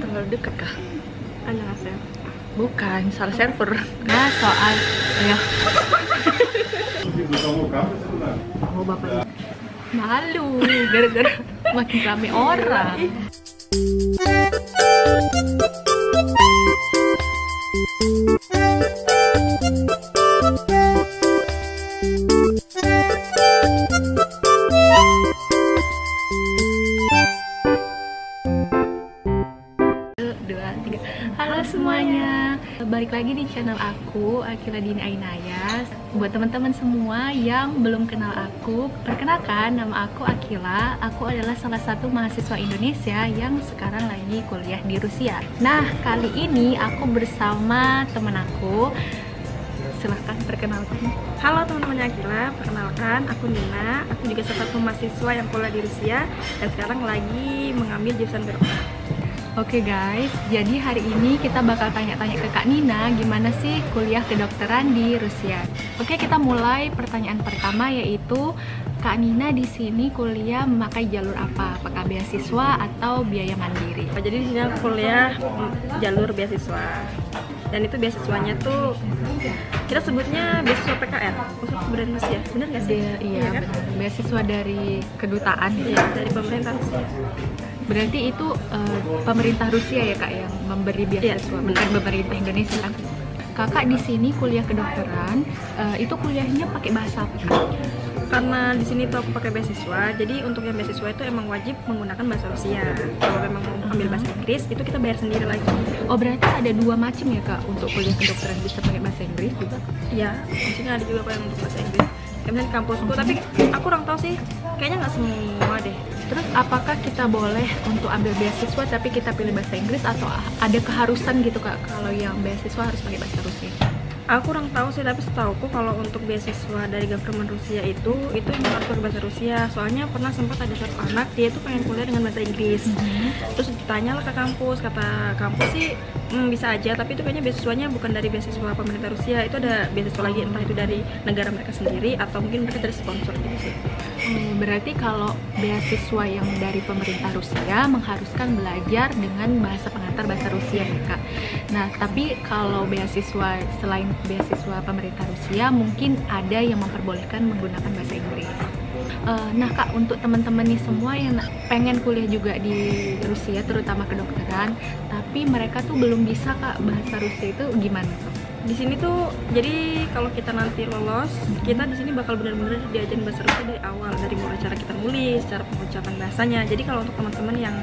terlalu dekat kah? Annyeonghaseyo. Bukan, salah server. Nah, soal ya. Oh, bapak malu gara-gara makin rame orang. Halo semuanya, balik lagi di channel aku, Akila Dini Ainayas. Buat teman-teman semua yang belum kenal aku, perkenalkan, nama aku Akila. Aku adalah salah satu mahasiswa Indonesia yang sekarang lagi kuliah di Rusia. Nah, kali ini aku bersama teman aku. Silahkan perkenalkan. Halo teman-teman Akila, perkenalkan aku Nina. Aku juga salah satu mahasiswa yang kuliah di Rusia dan sekarang lagi mengambil jurusan kedokteran. Oke guys, jadi hari ini kita bakal tanya-tanya ke Kak Nina gimana sih kuliah kedokteran di Rusia. Oke, kita mulai pertanyaan pertama, yaitu Kak Nina di sini kuliah memakai jalur apa? Apakah beasiswa atau biaya mandiri? Jadi di sini aku kuliah jalur beasiswa. Dan itu beasiswanya tuh kita sebutnya beasiswa PKR, khusus kebudayaan Rusia. Benar nggak sih? Iya kan? Benar. Beasiswa dari kedutaan. Iya, dari pemerintah Rusia. Berarti itu pemerintah Rusia ya Kak yang memberi beasiswa, bukan pemerintah Indonesia kan? Kakak di sini kuliah kedokteran, itu kuliahnya pakai bahasa apa Kak? Karena di sini tuh aku pakai beasiswa, jadi untuk yang beasiswa itu emang wajib menggunakan bahasa Rusia. Kalau memang mau ambil bahasa Inggris, itu kita bayar sendiri lagi. Oh, berarti ada dua macam ya Kak untuk kuliah kedokteran, bisa pakai bahasa Inggris juga? Iya, di sini ada juga yang untuk bahasa Inggris. Kemudian di kampusku, tapi aku kurang tahu sih, kayaknya nggak semua deh. Terus apakah kita boleh untuk ambil beasiswa tapi kita pilih bahasa Inggris, atau ada keharusan gitu Kak kalau yang beasiswa harus pakai bahasa Rusia? Aku kurang tahu sih, tapi setauku kalau untuk beasiswa dari government Rusia itu emang harus pakai bahasa Rusia. Soalnya pernah sempat ada satu anak, dia tuh pengen kuliah dengan bahasa Inggris. Terus ditanya lah ke kampus, kata kampus sih bisa aja, tapi itu kayaknya beasiswanya bukan dari beasiswa pemerintah Rusia, itu ada beasiswa lagi, entah itu dari negara mereka sendiri atau mungkin mereka dari sponsor gitu sih. Berarti kalau beasiswa yang dari pemerintah Rusia mengharuskan belajar dengan bahasa pengantar bahasa Rusia ya Kak. Nah, tapi kalau beasiswa selain beasiswa pemerintah Rusia mungkin ada yang memperbolehkan menggunakan bahasa Inggris. Nah Kak, untuk teman-teman nih semua yang pengen kuliah juga di Rusia, terutama kedokteran, tapi mereka tuh belum bisa Kak bahasa Rusia, itu gimana Kak? Di sini tuh, jadi kalau kita nanti lolos, kita di sini bakal benar-benar diajarin bahasa Rusia dari awal, dari mulai cara kita nulis, cara pengucapan bahasanya. Jadi kalau untuk teman-teman yang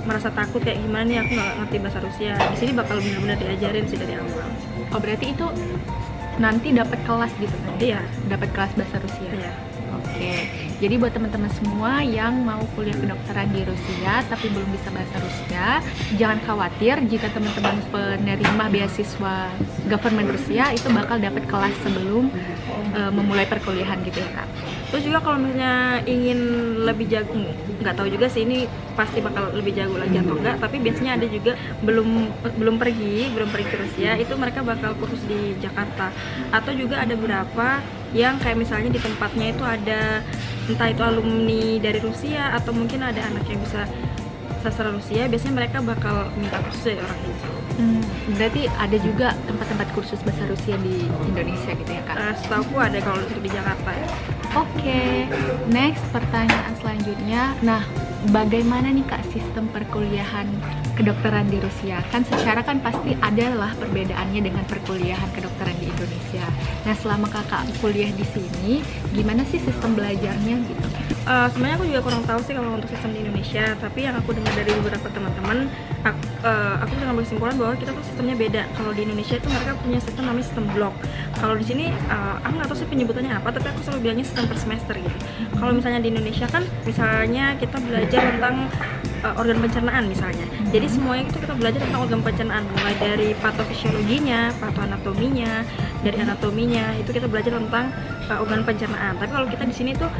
merasa takut kayak gimana nih, aku nggak ngerti bahasa Rusia, di sini bakal benar-benar diajarin sih dari awal. Oh, berarti itu nanti dapat kelas gitu kan? Iya, dapat kelas bahasa Rusia. Iya. Oke, jadi buat teman-teman semua yang mau kuliah kedokteran di Rusia tapi belum bisa bahasa Rusia, jangan khawatir jika teman-teman penerima beasiswa government Rusia itu bakal dapat kelas sebelum memulai perkuliahan gitu ya Kak. Terus juga kalau misalnya ingin lebih jago, nggak tahu juga sih ini pasti bakal lebih jago lagi atau enggak, tapi biasanya ada juga belum pergi ke Rusia, itu mereka bakal kursus di Jakarta. Atau juga ada beberapa yang kayak misalnya di tempatnya itu ada entah itu alumni dari Rusia atau mungkin ada anak yang bisa sastra Rusia, biasanya mereka bakal minta kursus ya orang itu. Berarti ada juga tempat-tempat kursus bahasa Rusia di Indonesia gitu ya Kak? Setauku ada kalau untuk di Jakarta ya. Oke, next pertanyaan selanjutnya. Nah, bagaimana nih Kak sistem perkuliahan kedokteran di Rusia? Kan secara kan pasti adalah perbedaannya dengan perkuliahan kedokteran di Indonesia. Nah, selama Kakak kuliah di sini, gimana sih sistem belajarnya gitu? Sebenarnya aku juga kurang tahu sih kalau untuk sistem di Indonesia, tapi yang aku dengar dari beberapa teman-teman, aku bisa ngambil kesimpulan bahwa kita tuh sistemnya beda. Kalau di Indonesia itu mereka punya sistem namanya sistem blok. Kalau di sini aku nggak tahu sih penyebutannya apa, tapi aku selalu bilangnya sistem per semester gitu. Kalau misalnya di Indonesia kan, misalnya kita belajar tentang organ pencernaan misalnya. Jadi semuanya itu kita belajar tentang organ pencernaan, mulai dari patofisiologinya, patoanatominya, dari anatominya itu kita belajar tentang organ pencernaan. Tapi kalau kita di sini tuh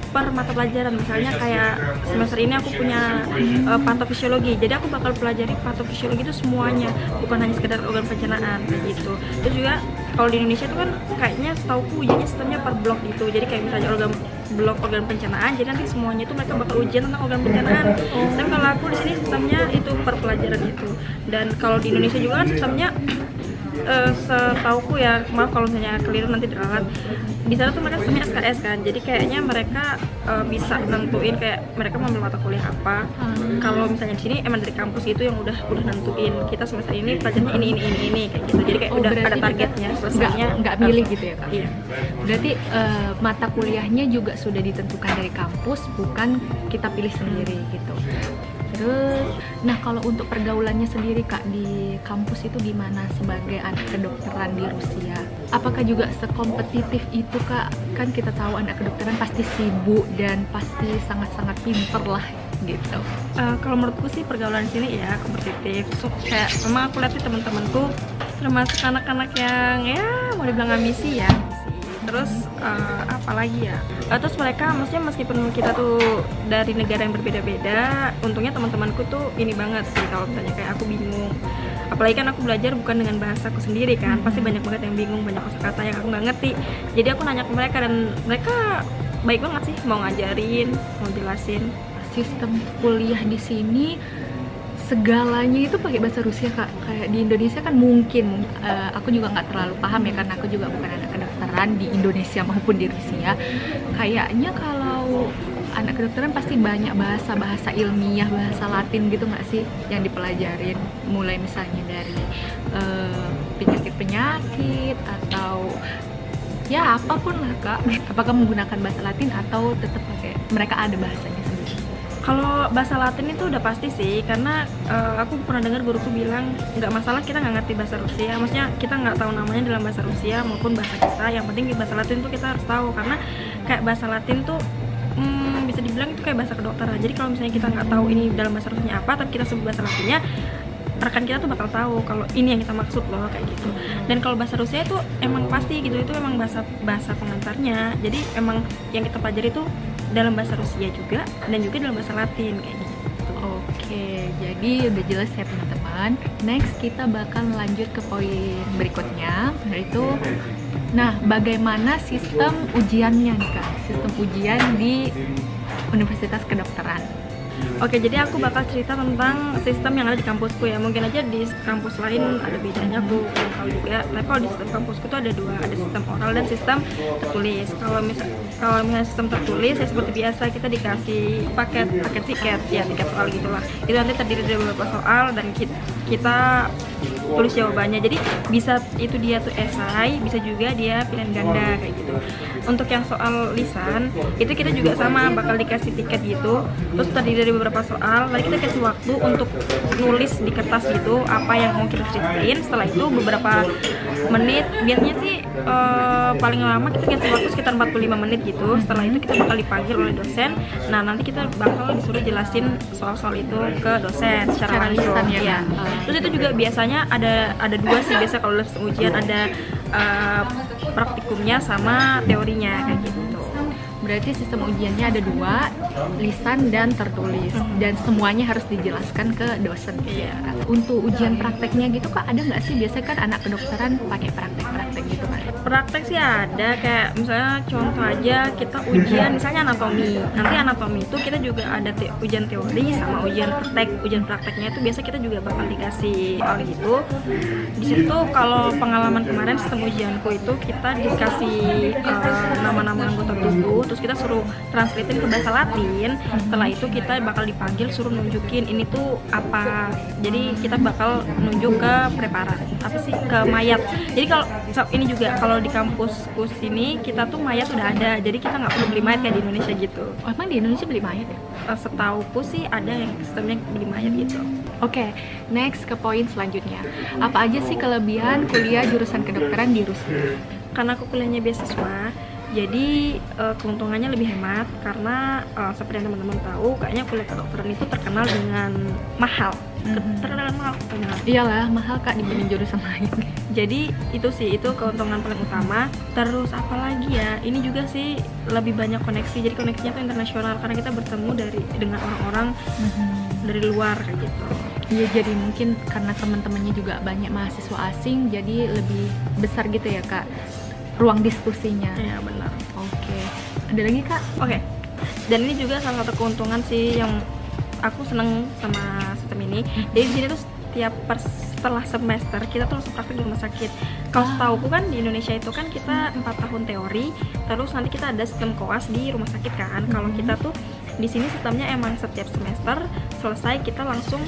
per mata pelajaran, misalnya kayak semester ini aku punya patofisiologi, jadi aku bakal pelajari patofisiologi itu semuanya, bukan hanya sekedar organ pencernaan kayak gitu. Terus juga Kalau di Indonesia itu kan kayaknya setauku ujiannya sistemnya per blok gitu. Jadi kayak misalnya blok organ pencernaan, jadi nanti semuanya itu mereka bakal ujian tentang organ pencernaan. Tapi kalau aku di sini sistemnya itu per pelajaran itu. Dan kalau di Indonesia juga kan sistemnya setauku ya, maaf kalau misalnya keliru nanti diralat, di sana tuh mereka sistemnya SKS kan, jadi kayaknya mereka bisa nentuin kayak mereka mau ambil mata kuliah apa. Kalau misalnya di sini emang dari kampus itu yang udah nentuin kita semester ini pelajarannya ini kayak gitu, jadi kayak udah ada targetnya, selesainya nggak milih gitu ya Kak? Iya. Berarti mata kuliahnya juga sudah ditentukan dari kampus, bukan kita pilih sendiri gitu. Terus, nah kalau untuk pergaulannya sendiri Kak di kampus itu gimana sebagai anak kedokteran di Rusia? Apakah juga sekompetitif itu Kak? Kan kita tahu anak kedokteran pasti sibuk dan pasti sangat-sangat pinter lah gitu. Kalau menurutku sih pergaulan di sini ya kompetitif. So, kayak memang aku lihat sih teman-temanku termasuk anak-anak yang ya mau dibilang ambisi ya. Terus apalagi ya, terus mereka maksudnya meskipun kita tuh dari negara yang berbeda-beda, untungnya teman-temanku tuh ini banget sih. Kalau misalnya kayak aku bingung, apalagi kan aku belajar bukan dengan bahasaku sendiri kan, pasti banyak banget yang bingung, banyak kosakata yang aku nggak ngerti. Jadi aku nanya ke mereka dan mereka baik banget sih, mau ngajarin, mau jelasin. Sistem kuliah di sini segalanya itu pakai bahasa Rusia Kak. Kayak di Indonesia kan mungkin aku juga nggak terlalu paham ya, karena aku juga bukan anak kedokteran di Indonesia maupun di Rusia. Kayaknya kalau anak kedokteran pasti banyak bahasa ilmiah, bahasa Latin gitu nggak sih yang dipelajarin, mulai misalnya dari penyakit-penyakit atau ya apapun lah Kak. Apakah menggunakan bahasa Latin atau tetap pakai mereka ada bahasanya sendiri? Kalau bahasa Latin itu udah pasti sih, karena aku pernah dengar guruku bilang nggak masalah kita nggak ngerti bahasa Rusia, maksudnya kita nggak tahu namanya dalam bahasa Rusia maupun bahasa kita, yang penting di bahasa Latin tuh kita harus tahu, karena kayak bahasa Latin tuh bisa dibilang itu kayak bahasa kedokteran. Jadi kalau misalnya kita nggak tahu ini dalam bahasa Rusianya apa, tapi kita sebut bahasa Latinnya, rekan kita tuh bakal tahu kalau ini yang kita maksud loh, kayak gitu. Dan kalau bahasa Rusia itu emang pasti gitu, itu emang bahasa pengantarnya. Jadi emang yang kita pelajari itu dalam bahasa Rusia juga dan juga dalam bahasa Latin kayak gitu. Oke, jadi udah jelas ya teman-teman. Next kita bakal lanjut ke poin berikutnya, yaitu nah bagaimana sistem ujiannya nih Kak? Sistem ujian di Universitas Kedokteran. Oke, jadi aku bakal cerita tentang sistem yang ada di kampusku ya. Mungkin aja di kampus lain ada bedanya, aku belum tahu juga. Tapi kalau di sistem kampusku tuh ada dua, ada sistem oral dan sistem tertulis. Kalau misalnya sistem tertulis ya seperti biasa kita dikasih paket tiket ya, tiket soal gitulah. Itu nanti terdiri dari beberapa soal dan kita tulis jawabannya. Jadi bisa itu dia tuh esai, bisa juga dia pilihan ganda kayak gitu. Untuk yang soal lisan itu kita juga sama bakal dikasih tiket gitu. Terus terdiri dari beberapa soal, lalu kita kasih waktu untuk nulis di kertas gitu apa yang mau kita ceritain. Setelah itu beberapa menit, biasanya sih paling lama kita kasih waktu sekitar 45 menit gitu. Setelah itu kita bakal dipanggil oleh dosen. Nah nanti kita bakal disuruh jelasin soal-soal itu ke dosen secara langsung ya. Terus itu juga biasanya ada dua sih biasa kalau ujian, ada praktikumnya sama teorinya kayak gitu. Berarti sistem ujiannya ada dua, lisan dan tertulis, dan semuanya harus dijelaskan ke dosen. Iya. Untuk ujian prakteknya gitu Kak, ada nggak sih? Biasanya kan anak kedokteran pakai praktek gitu kan? Praktek sih ada, kayak misalnya contoh aja kita ujian misalnya anatomi. Nanti anatomi itu kita juga ada ujian teori sama ujian praktek. Ujian prakteknya itu biasa kita juga bakal dikasih soal gitu. Di situ kalau pengalaman kemarin sistem ujianku itu kita dikasih nama-nama anggota tubuh, terus kita suruh translatein ke bahasa Latin. Setelah itu kita bakal dipanggil suruh nunjukin ini tuh apa. Jadi kita bakal nunjuk ke preparat, apa sih, ke mayat. Jadi kalau ini juga kalau di kampusku sini kita tuh mayat udah ada, jadi kita nggak perlu beli mayat kayak di Indonesia gitu. Oh, emang di Indonesia beli mayat ya? Setauku sih ada yang sistemnya beli mayat gitu. Oke, next ke poin selanjutnya. Apa aja sih kelebihan kuliah jurusan kedokteran di Rusia? Karena aku kuliahnya beasiswa, jadi keuntungannya lebih hemat, karena seperti yang teman-teman tahu kayaknya kuliah kedokteran itu terkenal dengan mahal. Terkenal mahal. Iyalah, mahal Kak dibanding jurusan lain. Jadi itu sih, itu keuntungan paling utama. Terus apalagi ya, ini juga sih lebih banyak koneksi. Jadi koneksinya tuh internasional karena kita bertemu dengan orang-orang dari luar kayak gitu. Iya, jadi mungkin karena teman-temannya juga banyak mahasiswa asing, jadi lebih besar gitu ya Kak ruang diskusinya. Iya benar. Oke. Ada lagi Kak? Oke. Dan ini juga salah satu keuntungan sih yang aku seneng sama sistem ini. Jadi di sini tuh setelah semester kita tuh langsung praktek di rumah sakit. Kalau setahuku kan di Indonesia itu kan kita 4 tahun teori, terus nanti kita ada sistem koas di rumah sakit kan. Kalau kita tuh di sini sistemnya emang setiap semester selesai kita langsung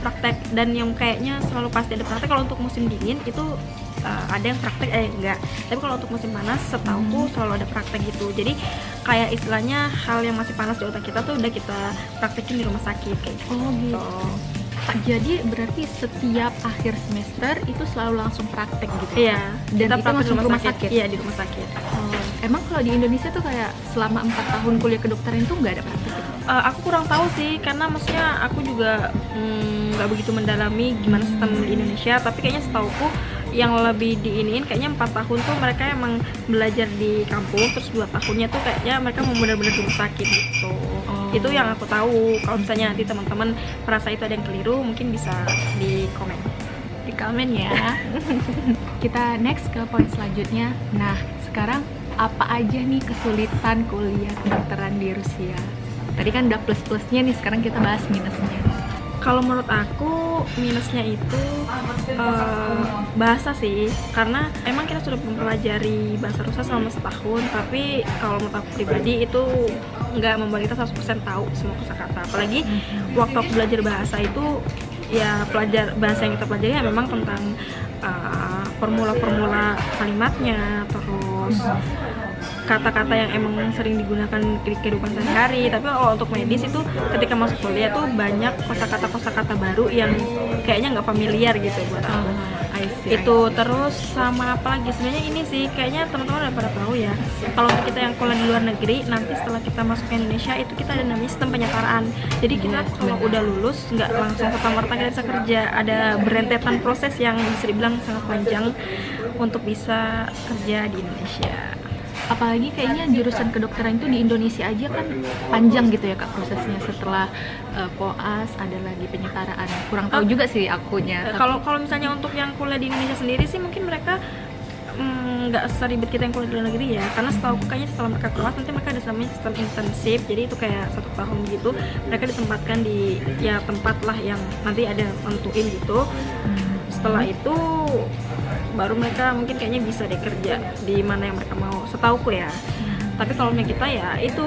praktek, dan yang kayaknya selalu pasti ada praktek. Kalau untuk musim dingin itu ada yang praktek enggak, tapi kalau untuk musim panas setahuku selalu ada praktek gitu. Jadi kayak istilahnya hal yang masih panas di otak kita tuh udah kita praktekin di rumah sakit kayak gitu. Oh gitu. Jadi berarti setiap akhir semester itu selalu langsung praktek gitu. Iya. Dan kita itu praktek langsung di rumah sakit. Iya, di rumah sakit. Emang kalau di Indonesia tuh kayak selama 4 tahun kuliah kedokteran itu nggak ada praktek? Aku kurang tahu sih, karena maksudnya aku juga nggak begitu mendalami gimana sistem di Indonesia, tapi kayaknya setauku yang lebih diiniin kayaknya 4 tahun tuh mereka emang belajar di kampus, terus 2 tahunnya tuh kayaknya mereka mau benar-benar di rumah sakit gitu. Itu yang aku tahu. Kalau misalnya nanti teman-teman merasa itu ada yang keliru, mungkin bisa di komen ya. Kita next ke poin selanjutnya. Nah, sekarang apa aja nih kesulitan kuliah kedokteran di Rusia? Tadi kan udah plus-plusnya nih, sekarang kita bahas minusnya. Kalau menurut aku minusnya itu bahasa sih, karena emang kita sudah mempelajari bahasa Rusia selama setahun, tapi kalau menurut aku pribadi itu nggak membuat kita 100% tahu semua kosakata. Apalagi waktu aku belajar bahasa itu, ya bahasa yang kita pelajari ya memang tentang formula-formula kalimatnya, terus kata-kata yang emang sering digunakan di kehidupan sehari-hari. Tapi kalau untuk medis itu ketika masuk kuliah tuh banyak kosakata baru yang kayaknya nggak familiar gitu buat aku. Itu terus sama apa lagi, sebenarnya ini sih kayaknya teman-teman udah pada tahu ya, kalau kita yang kuliah di luar negeri, nanti setelah kita masuk ke Indonesia itu kita ada namanya sistem penyetaraan. Jadi kita kalau udah lulus nggak langsung serta-merta kita bisa kerja, ada berentetan proses yang bisa dibilang sangat panjang untuk bisa kerja di Indonesia. Apalagi kayaknya jurusan kedokteran itu di Indonesia aja kan panjang gitu ya Kak prosesnya. Setelah koas ada lagi penyetaraan, kurang tahu juga sih akunya. Kalau misalnya untuk yang kuliah di Indonesia sendiri sih mungkin mereka nggak seribet kita yang kuliah di luar negeri ya, karena setahu aku kayaknya setelah mereka keluar nanti mereka ada namanya sistem internship. Jadi itu kayak 1 tahun gitu mereka ditempatkan di ya tempat lah yang nanti ada nentuin gitu. Setelah itu baru mereka mungkin kayaknya bisa deh kerja di mana yang mereka mau, setauku ya. Tapi kalau kita ya itu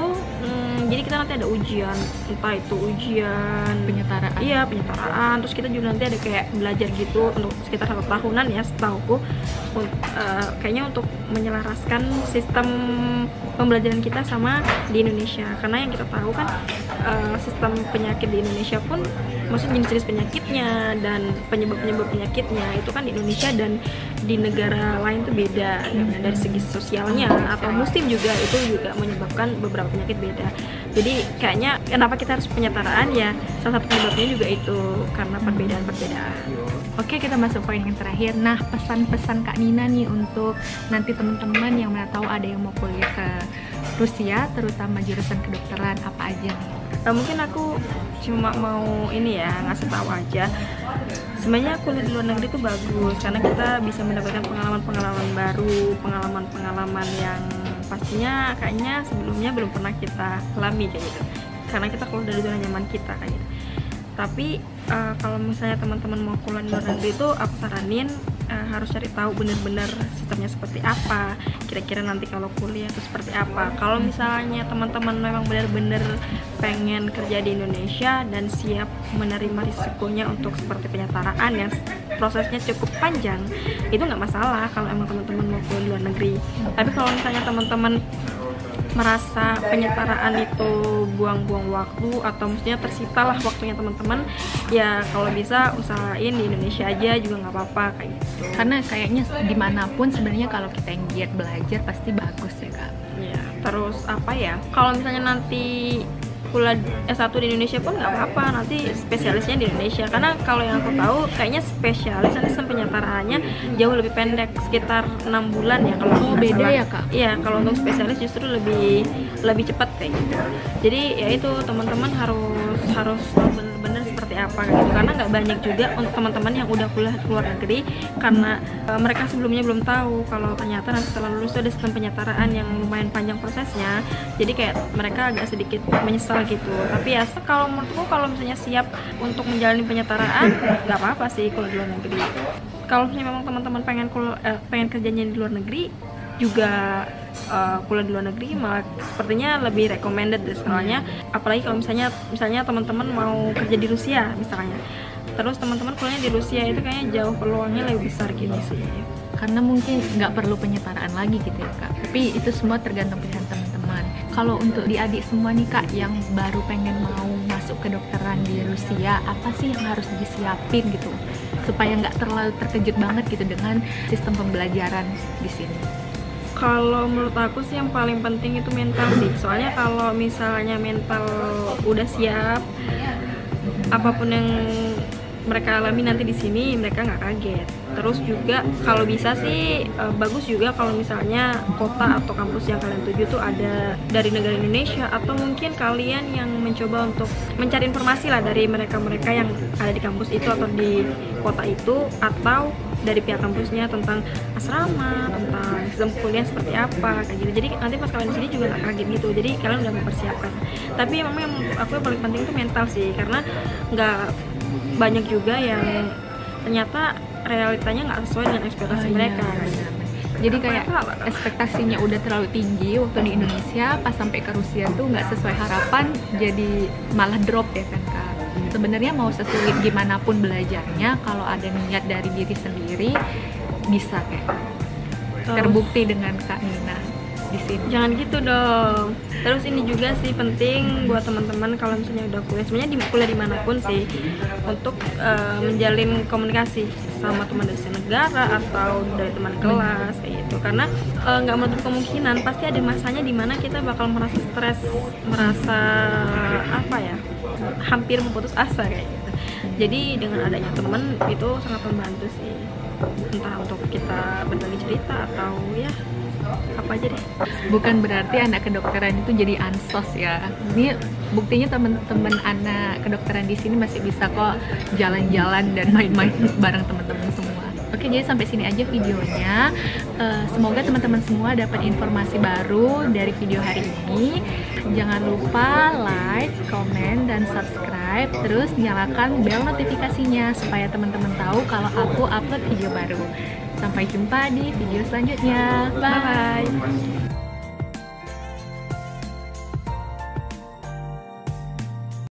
jadi kita nanti ada ujian, entah itu ujian penyetaraan. Iya, penyetaraan. Terus kita juga nanti ada kayak belajar gitu untuk sekitar 1 tahunan ya setauku. Kayaknya untuk menyelaraskan sistem pembelajaran kita sama di Indonesia. Karena yang kita tahu kan sistem penyakit di Indonesia pun, maksudnya jenis-jenis penyakitnya dan penyebab-penyebab penyakitnya itu kan di Indonesia dan di negara lain tuh beda. Dari segi sosialnya atau musim juga itu juga menyebabkan beberapa penyakit beda. Jadi kayaknya kenapa kita harus penyetaraan ya, salah satu penyebabnya juga itu karena perbedaan-perbedaan. Oke, kita masuk poin yang terakhir. Nah, pesan-pesan Kak Nina nih untuk nanti teman-teman yang mana tahu ada yang mau kuliah ke Rusia, terutama jurusan kedokteran, apa aja nih? Mungkin aku cuma mau ini ya, ngasih tahu aja. Sebenarnya kuliah di luar negeri itu bagus karena kita bisa mendapatkan pengalaman-pengalaman baru, pengalaman-pengalaman yang pastinya kayaknya sebelumnya belum pernah kita alami kayak gitu. Karena kita keluar dari zona nyaman kita kayak gitu. Tapi kalau misalnya teman-teman mau kuliah di luar negeri itu aku saranin harus cari tahu benar-benar sistemnya seperti apa, kira-kira nanti kalau kuliah itu seperti apa. Kalau misalnya teman-teman memang benar-benar pengen kerja di Indonesia dan siap menerima risikonya untuk seperti penyetaraan yang prosesnya cukup panjang, itu nggak masalah kalau emang teman-teman mau kuliah di luar negeri. Tapi kalau misalnya teman-teman merasa penyetaraan itu buang-buang waktu atau maksudnya tersita lah waktunya teman-teman, ya kalau bisa usahain di Indonesia aja juga nggak apa-apa kayak gitu. Karena kayaknya dimanapun sebenarnya kalau kita yang giat belajar pasti bagus ya Kak. Ya, terus apa ya, kalau misalnya nanti kuliah S1 di Indonesia pun nggak apa-apa, nanti spesialisnya di Indonesia. Karena kalau yang aku tahu kayaknya spesialis nanti sistem penyetaraannya jauh lebih pendek, sekitar 6 bulan ya kalau beda salah. Ya Kak? Iya, kalau untuk spesialis justru lebih cepat kayak gitu. Jadi ya itu teman-teman harus harus tahu bener-bener seperti apa gitu, karena nggak banyak juga untuk teman-teman yang udah kuliah di luar negeri, karena mereka sebelumnya belum tahu kalau ternyata nanti setelah lulus ada sistem penyetaraan yang lumayan panjang prosesnya, jadi kayak mereka agak sedikit menyesal gitu. Tapi ya kalau menurutku kalau misalnya siap untuk menjalani penyetaraan nggak apa-apa sih kuliah di luar negeri. Kalau misalnya memang teman-teman pengen kerjanya di luar negeri juga, kuliah di luar negeri malah sepertinya lebih recommended deh, soalnya apalagi kalau misalnya teman-teman mau kerja di Rusia misalnya, terus teman-teman kuliahnya di Rusia itu kayaknya jauh peluangnya lebih besar gitu sih, karena mungkin nggak perlu penyetaraan lagi gitu ya Kak. Tapi itu semua tergantung pilihan teman-teman. Kalau untuk adik semua nih Kak yang baru pengen mau masuk kedokteran di Rusia, apa sih yang harus disiapin gitu supaya nggak terlalu terkejut banget gitu dengan sistem pembelajaran di sini? Kalau menurut aku sih yang paling penting itu mental sih. Soalnya kalau misalnya mental udah siap, apapun yang mereka alami nanti di sini mereka nggak kaget. Terus juga kalau bisa sih bagus juga kalau misalnya kota atau kampus yang kalian tuju tuh ada dari negara Indonesia, atau mungkin kalian yang mencoba untuk mencari informasi lah dari mereka-mereka yang ada di kampus itu atau di kota itu, atau dari pihak kampusnya tentang asrama, tentang sistem kuliah seperti apa kayak gitu. Jadi nanti pas kalian di sini juga nggak kaget gitu. Jadi kalian udah mempersiapkan. Tapi memang yang aku yang paling penting itu mental sih, karena nggak banyak juga yang ternyata realitanya nggak sesuai dengan ekspektasi mereka. Jadi kayak ekspektasinya udah terlalu tinggi waktu di Indonesia, pas sampai ke Rusia tuh nggak sesuai harapan, jadi malah drop ya kan Kak. Sebenarnya mau sesulit gimana pun belajarnya, kalau ada niat dari diri sendiri bisa kayak terbukti dengan Kak Nina di sini. Jangan gitu dong. Terus ini juga sih penting buat teman-teman kalau misalnya udah kuliah, sebenarnya di kuliah dimanapun sih, untuk menjalin komunikasi sama teman dari negara atau dari teman kelas kayak gitu, karena nggak menutup kemungkinan pasti ada masanya dimana kita bakal merasa stres, merasa apa ya, hampir memutus asa kayak gitu. Jadi dengan adanya teman itu sangat membantu sih, entah untuk kita berbagi cerita atau ya apa aja deh. Bukan berarti anak kedokteran itu jadi ansos ya. Ini buktinya teman-teman anak kedokteran di sini masih bisa kok jalan-jalan dan main-main bareng teman-teman semua. Oke, jadi sampai sini aja videonya. Semoga teman-teman semua dapat informasi baru dari video hari ini. Jangan lupa like, komen, dan subscribe. Terus nyalakan bel notifikasinya supaya teman-teman tahu kalau aku upload video baru. Sampai jumpa di video selanjutnya. Bye!